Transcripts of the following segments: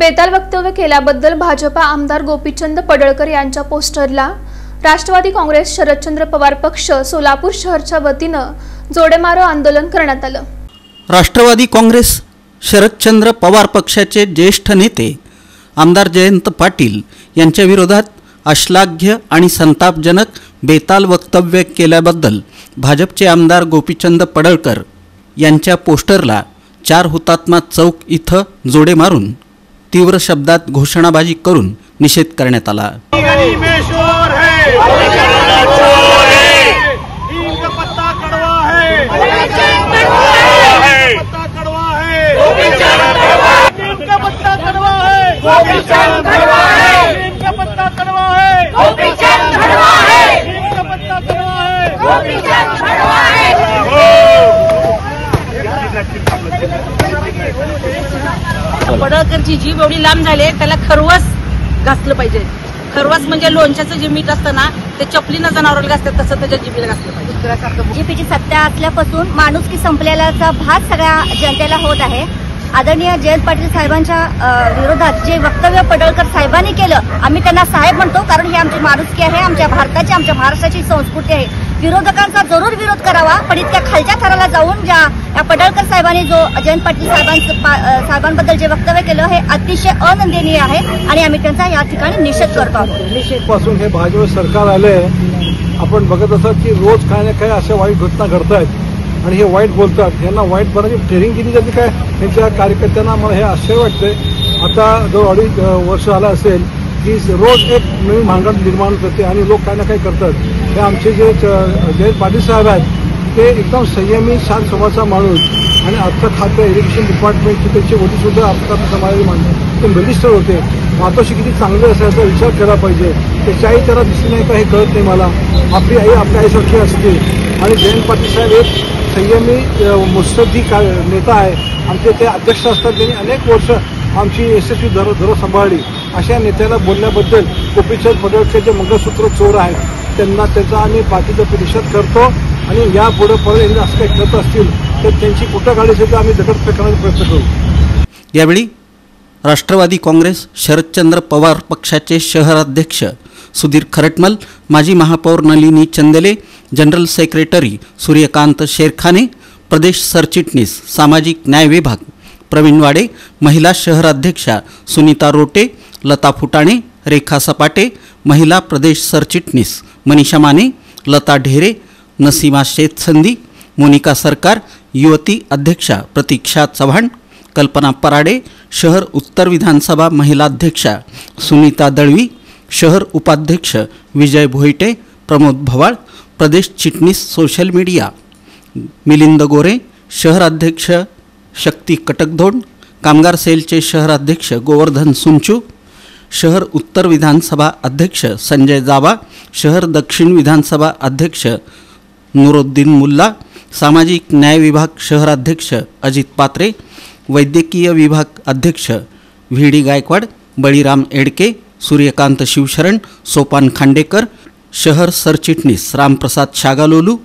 बेताल वक्तव्य केल्याबद्दल भाजपा आमदार गोपीचंद पडळकर यांच्या पोस्टरला राष्ट्रवादी काँग्रेस शरदचंद्र पवार पक्ष सोलापूर शहरच्या वतीनं जोडेमारो आंदोलन करण्यात आलं। राष्ट्रवादी काँग्रेस शरदचंद्र पवार पक्षाचे ज्येष्ठ नेते आमदार जयंत पाटील यांच्या विरोधात अश्लाघ्य आणि संतापजनक बेताल वक्तव्य केल्याबद्दल भाजपचे आमदार गोपीचंद पडळकर यांच्या पोस्टरला 4 हुतात्मा चौक इथं जोडे मारून तीव्र शब्दात घोषणाबाजी करून निषेध करण्यात आला। पडळकरची जीभ एवढी लांब झाली त्याला खरवस घासलं पाहिजे। खरवस म्हणजे लोणच्याचं जे मीठ असतं ना ते चपलीनं जनावराला घासतात तसं त्याच्या जीभीला घासलं पाहिजे। बीजेपीची सत्ता असल्यापासून माणुसकी संपलेल्याचा भास सगळ्या जनतेला होत आहे। आदरणीय जयंत पाटील साहेबांच्या विरोधात जे वक्तव्य पडळकर साहेबांनी केलं, आम्ही त्यांना साहेब म्हणतो कारण ही आमची माणुसकी आहे, आमच्या भारताची आमच्या महाराष्ट्राची संस्कृती आहे। विरोधकांचा जरूर विरोध करावा, पण इतक्या खालच्या थराला जाऊन या पडळकर साहेबांनी जो जयंत पाटील साहेबांबद्दल जे वक्तव्य केलं हे अतिशय अनंदनीय आहे आणि आम्ही त्यांचा या ठिकाणी निषेध करतो आहोत। पासून हे भाजप सरकार आले, आपण बघत असत की रोज काय ना काय अशा वाईट घटना घडतायत आणि हे वाईट बोलतात। यांना वाईट बनायची ट्रेनिंग केली जाते काय त्यांच्या कार्यकर्त्यांना? मला हे आश्चर्य वाटतंय। आता जो 2.5 वर्ष आला असेल की रोज एक नवीन भानगड निर्माण करते आणि लोक काय ना काय करतात। हे आमचे जे जयंत पाटील साहेब आहेत ते एकदम संयमी शांत स्वभावाचा माणूस आणि अर्थ खाते इरिगेशन डिपार्टमेंटचे त्यांचे वडील सुद्धा आपल्या समाजाचे माणसं ते मिनिस्टर होते। मातोश्री किती चांगले असायचा विचार केला पाहिजे। त्याच्याही त्याला दिसली नाही का हे कळत नाही मला। आपली आई आपल्या आईसारखी असते आणि जयंत पाटील साहेब एक संयमी मुत्सद्दी नेता आहे। आमचे ते अध्यक्ष असतात, त्यांनी अनेक वर्ष आमची यशस्वी धरो सांभाळली। अशा नेत्याला बोलल्याबद्दल गोपीचंद पडळकर जे मंगळसूत्र चोर आहेत त्यांना त्याचा आम्ही पाठीचा निषेध करतो आणि यापुढे परत असं काही करत असतील तर त्यांची कुठं सुद्धा आम्ही दगडफेक करण्याचा प्रयत्न करू। यावेळी राष्ट्रवादी काँग्रेस शरदचंद्र पवार पक्षाचे शहराध्यक्ष सुधीर खरटमल, माजी महापौर नलिनी चंदेले, जनरल सेक्रेटरी सूर्यकांत शेरखाने, प्रदेश सरचिटणीस सामाजिक न्याय विभाग प्रवीण वाडे, महिला शहराध्यक्षा सुनीता रोटे, लता फुटाणे, रेखा सपाटे, महिला प्रदेश सरचिटणीस मनीषा माने, लता ढेरे, नसीमा शेतसंदी, मोनिका सरकार, युवती अध्यक्षा प्रतीक्षा चव्हाण, कल्पना पराडे, शहर उत्तर विधानसभा महिला अध्यक्षा सुनीता दळवी, शहर उपाध्यक्ष विजय भोईटे, प्रमोद भवाळ, प्रदेश चिटणीस सोशल मीडिया मिलिंद गोरे, शहर अध्यक्ष शक्ती कटकधोड, कामगार सेलचे शहराध्यक्ष गोवर्धन सुंचू, शहर उत्तर विधानसभा अध्यक्ष संजय जावा, शहर दक्षिण विधानसभा अध्यक्ष नुरुद्दीन मुल्ला, सामाजिक न्याय विभाग शहराध्यक्ष अजित पात्रे, वैद्यकीय विभाग अध्यक्ष व्ही डी गायकवाड, बळीराम एडके, सूर्यकांत शिवशरण, सोपान खांडेकर, शहर सरचिटणीस रामप्रसाद शागालोलू,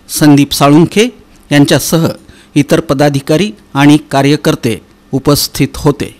संदीप साळुंखे यांच्यासह इतर पदाधिकारी आणि कार्यकर्ते उपस्थित होते।